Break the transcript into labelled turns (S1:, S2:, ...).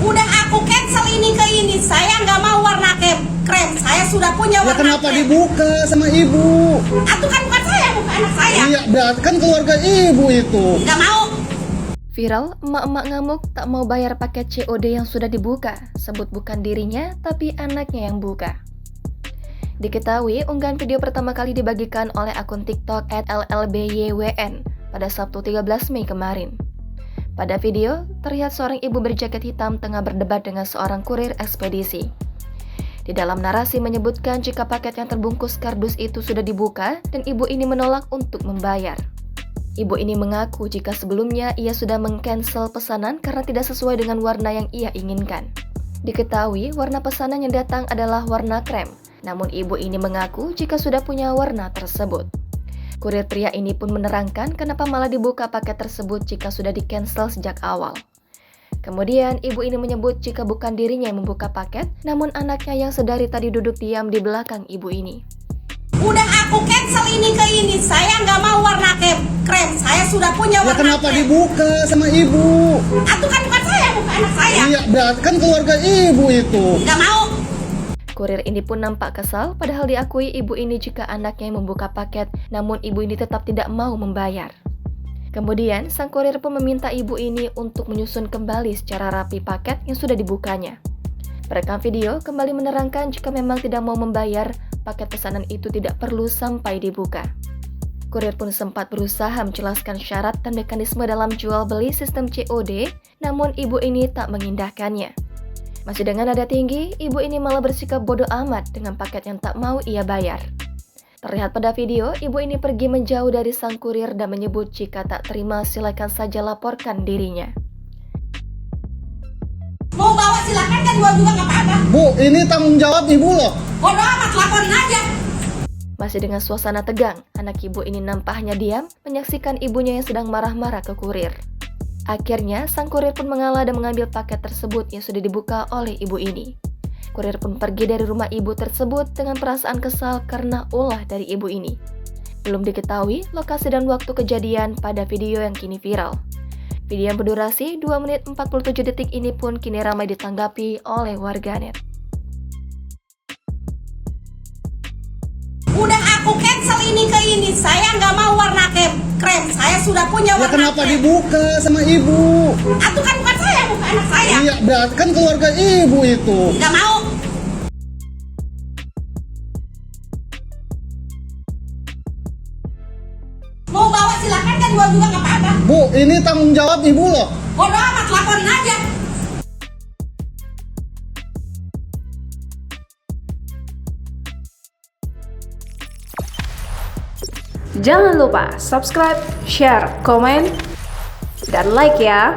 S1: Udah aku cancel ini ke ini. Saya nggak mau warna krem. Saya sudah punya
S2: Ya
S1: warna
S2: kenapa
S1: krem.
S2: dibuka sama ibu?
S1: Itu kan bukan saya, bukan anak saya.
S2: Iya, berarti kan keluarga ibu itu.
S1: Nggak mau.
S3: Viral, emak-emak ngamuk tak mau bayar paket COD yang sudah dibuka. Sebut bukan dirinya, tapi anaknya yang buka. Diketahui, unggahan video pertama kali dibagikan oleh akun TikTok @llbYWN pada Sabtu 13 Mei kemarin. Pada video, terlihat seorang ibu berjaket hitam tengah berdebat dengan seorang kurir ekspedisi. Di dalam narasi menyebutkan jika paket yang terbungkus kardus itu sudah dibuka dan ibu ini menolak untuk membayar. Ibu ini mengaku jika sebelumnya ia sudah meng-cancel pesanan karena tidak sesuai dengan warna yang ia inginkan. Diketahui warna pesanan yang datang adalah warna krem, namun ibu ini mengaku jika sudah punya warna tersebut. Kurir pria ini pun menerangkan kenapa malah dibuka paket tersebut jika sudah di-cancel sejak awal. Kemudian ibu ini menyebut jika bukan dirinya yang membuka paket, namun anaknya yang sedari tadi duduk diam di belakang ibu ini.
S1: Udah aku cancel ini ke ini. Saya nggak mau warna krem. Saya sudah punya
S2: Ya
S1: warna
S2: kenapa
S1: krem.
S2: dibuka sama ibu?
S1: Itu kan bukan saya, bukan anak saya.
S2: Iya, berarti kan keluarga ibu itu.
S1: Nggak mau.
S3: Kurir ini pun nampak kesal, padahal diakui ibu ini jika anaknya yang membuka paket, namun ibu ini tetap tidak mau membayar. Kemudian, sang kurir pun meminta ibu ini untuk menyusun kembali secara rapi paket yang sudah dibukanya. Perekam video kembali menerangkan jika memang tidak mau membayar, paket pesanan itu tidak perlu sampai dibuka. Kurir pun sempat berusaha menjelaskan syarat dan mekanisme dalam jual beli sistem COD, namun ibu ini tak mengindahkannya. Masih dengan nada tinggi, ibu ini malah bersikap bodoh amat dengan paket yang tak mau ia bayar. Terlihat pada video, ibu ini pergi menjauh dari sang kurir dan menyebut jika tak terima silakan saja laporkan dirinya.
S1: Mau bawa silakan, kan jual juga nggak apa-apa.
S2: Bu, ini tanggung jawab ibu loh.
S1: Bodoh amat, laporin aja.
S3: Masih dengan suasana tegang, anak ibu ini nampak hanya diam menyaksikan ibunya yang sedang marah-marah ke kurir. Akhirnya, sang kurir pun mengalah dan mengambil paket tersebut yang sudah dibuka oleh ibu ini. Kurir pun pergi dari rumah ibu tersebut dengan perasaan kesal karena ulah dari ibu ini. Belum diketahui lokasi dan waktu kejadian pada video yang kini viral. Video yang berdurasi 2 menit 47 detik ini pun kini ramai ditanggapi oleh warganet.
S1: Udah aku cancel ini ke ini. Saya nggak mau warna krem. Saya sudah punya
S2: Ya
S1: warna
S2: kenapa
S1: krem.
S2: dibuka sama ibu?
S1: Itu kan bukan saya, bukan anak saya.
S2: Iya, berarti kan keluarga ibu itu.
S1: Nggak mau. Mau bawa silakan, kan jual juga nggak apa-apa.
S2: Bu, ini tanggung jawab ibu loh.
S1: Bodoh amat, laporin aja.
S4: Jangan lupa subscribe, share, komen, dan like ya.